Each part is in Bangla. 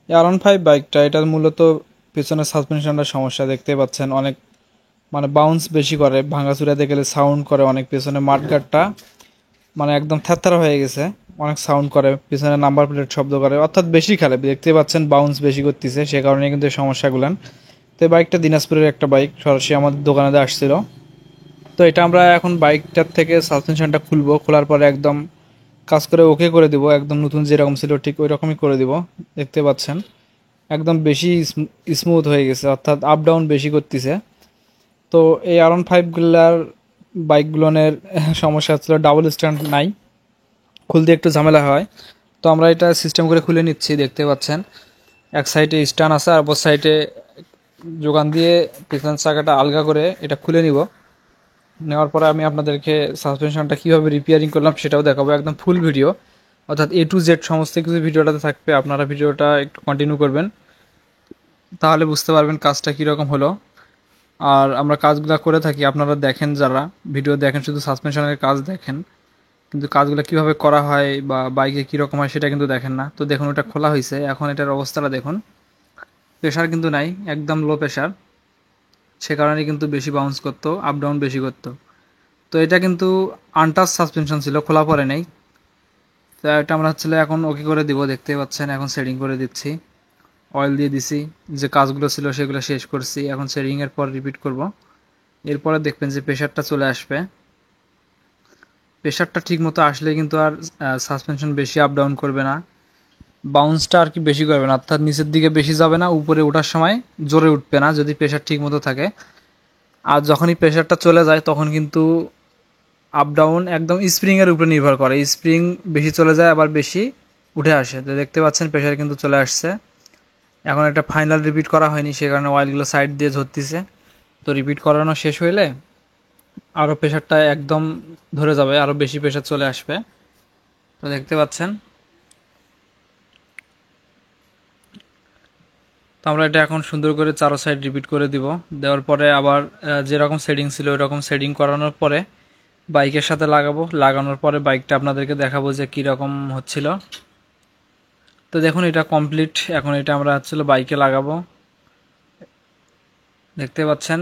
R15 বাইকটা এটা মূলত পেছনের সাসপেনশনটার সমস্যা দেখতে পাচ্ছেন, অনেক মানে বাউন্স বেশি করে, ভাঙাচুরাতে গেলে সাউন্ড করে অনেক, পেছনে মাঠগাটটা মানে একদম থ্যাথরা হয়ে গেছে, অনেক সাউন্ড করে, পিছনে নাম্বার প্লেট শব্দ করে, অর্থাৎ বেশি খেলে দেখতে পাচ্ছেন, বাউন্স বেশি করতেছে, সে কারণে কিন্তু এই সমস্যাগুলো। তো এই বাইকটা দিনাজপুরের একটা বাইক, সরাসরি আমাদের দোকানে আসছিল। তো এটা আমরা এখন বাইকটার থেকে সাসপেনশনটা খুলবো, খোলার পরে একদম কাজ করে ওকে করে দিব, একদম নতুন যেরকম ছিল ঠিক ওই রকমই করে দিব। দেখতে পাচ্ছেন একদম বেশি স্মুথ হয়ে গেছে, অর্থাৎ আপ ডাউন বেশি করতেছে। তো এই R15গুলার বাইকগুলোনের সমস্যা হচ্ছিল ডাবল স্ট্যান্ড নাই, খুলতে একটু ঝামেলা হয়। তো আমরা এটা সিস্টেম করে খুলে নিচ্ছি, দেখতে পাচ্ছেন এক সাইডে স্ট্যান্ড আছে আর অপর সাইডে যোগান দিয়ে পিছনের চাকাটা আলগা করে এটা খুলে নিব। নেওয়ার পরে আমি আপনাদেরকে সাসপেনশনটা কীভাবে রিপেয়ারিং করলাম সেটাও দেখাবো, একদম ফুল ভিডিও, অর্থাৎ A to Z সমস্ত কিছু ভিডিওটাতে থাকবে। আপনারা ভিডিওটা একটু কন্টিনিউ করবেন, তাহলে বুঝতে পারবেন কাজটা কীরকম হলো। আর আমরা কাজগুলো করে থাকি, আপনারা দেখেন, যারা ভিডিও দেখেন শুধু সাসপেনশনের কাজ দেখেন, কিন্তু কাজগুলো কীভাবে করা হয় বা বাইকে কীরকম হয় সেটা কিন্তু দেখেন না। তো দেখুন ওটা খোলা হয়েছে, এখন এটার অবস্থাটা দেখুন, প্রেশার কিন্তু নাই, একদম লো প্রেশার, সে কারণে কিন্তু বেশি বাউন্স করতো, আপ ডাউন বেশি করতো। তো এটা কিন্তু আনটাচ সাসপেনশন ছিল, খোলা পরে নেই। তো এটা আমরা হচ্ছিল এখন ওকে করে দিব, দেখতে পাচ্ছেন এখন সেটিং করে দিচ্ছি, অয়েল দিয়ে দিছি, যে কাজগুলো ছিল সেগুলো শেষ করছি, এখন সেটিংয়ের পর রিপিট করব। এরপরে দেখবেন যে প্রেশারটা চলে আসবে, প্রেশারটা ঠিক মতো আসলে কিন্তু আর সাসপেনশন বেশি আপ ডাউন করবে না, বাউন্সটা আর কি বেশি করবে না, অর্থাৎ নিচের দিকে বেশি যাবে না, উপরে ওঠার সময় জোরে উঠবে না যদি প্রেশার ঠিক মতো থাকে। আর যখনই প্রেশারটা চলে যায় তখন কিন্তু আপ ডাউন একদম স্প্রিংয়ের উপরে নির্ভর করে, স্প্রিং বেশি চলে যায় আবার বেশি উঠে আসে। তো দেখতে পাচ্ছেন প্রেশার কিন্তু চলে আসছে। এখন একটা ফাইনাল রিপিট করা হয়নি, সে কারণে অয়েলগুলো সাইড দিয়ে ঝরতেছে। তো রিপিট করানো শেষ হইলে আরও প্রেশারটা একদম ধরে যাবে, আরও বেশি প্রেশার চলে আসবে। তো দেখতে পাচ্ছেন, তো আমরা এটা এখন সুন্দর করে চারো সাইড রিপিট করে দিব। দেওয়ার পরে আবার যেরকম সেটিং ছিল ওইরকম সেটিং করানোর পরে বাইকের সাথে লাগাবো, লাগানোর পরে বাইকটা আপনাদেরকে দেখাবো যে কীরকম হচ্ছিল। তো দেখুন এটা কমপ্লিট, এখন এটা আমরা হচ্ছিল বাইকে লাগাবো। দেখতে পাচ্ছেন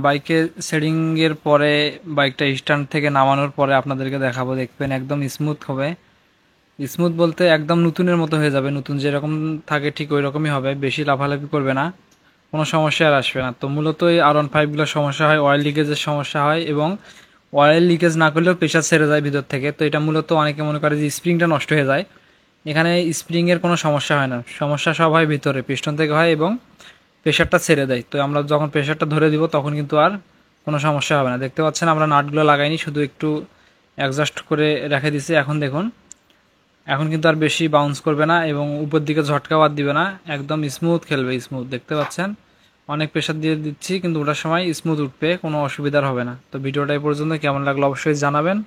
বাইকে সেটিংয়ের পরে বাইকটা স্ট্যান্ড থেকে নামানোর পরে আপনাদেরকে দেখাবো, দেখবেন একদম স্মুথ হবে। স্মুথ বলতে একদম নতুনের মতো হয়ে যাবে, নতুন যেরকম থাকে ঠিক ওই রকমই হবে, বেশি লাফালাফি করবে না, কোনো সমস্যা আর আসবে না। তো মূলত এই R15গুলোর সমস্যা হয়, অয়েল লিকেজের সমস্যা হয়, এবং অয়েল লিকেজ না করলেও প্রেশার ছেড়ে যায় ভিতর থেকে। তো এটা মূলত অনেকে মনে করে যে স্প্রিংটা নষ্ট হয়ে যায়, এখানে স্প্রিংয়ের কোনো সমস্যা হয় না, সমস্যা সব হয় ভিতরে, পিস্টন থেকে হয় এবং প্রেশারটা ছেড়ে দেয়। তো আমরা যখন প্রেশারটা ধরে দিব তখন কিন্তু আর কোনো সমস্যা হবে না। দেখতে পাচ্ছেন আমরা নাটগুলো লাগাইনি, শুধু একটু অ্যাডজাস্ট করে রেখে দিছি। এখন দেখুন এখন কিন্তু আর বেশি বাউন্স করবে না এবং উপর দিকে ঝটকাও আর দিবে না, একদম স্মুথ খেলবে, স্মুথ। দেখতে পাচ্ছেন অনেক প্রেশার দিয়ে দিচ্ছি কিন্তু ওটার সময় স্মুথ উঠবে, কোনো অসুবিধার হবে না। তো ভিডিওটা এই পর্যন্ত, কেমন লাগলো অবশ্যই জানাবেন।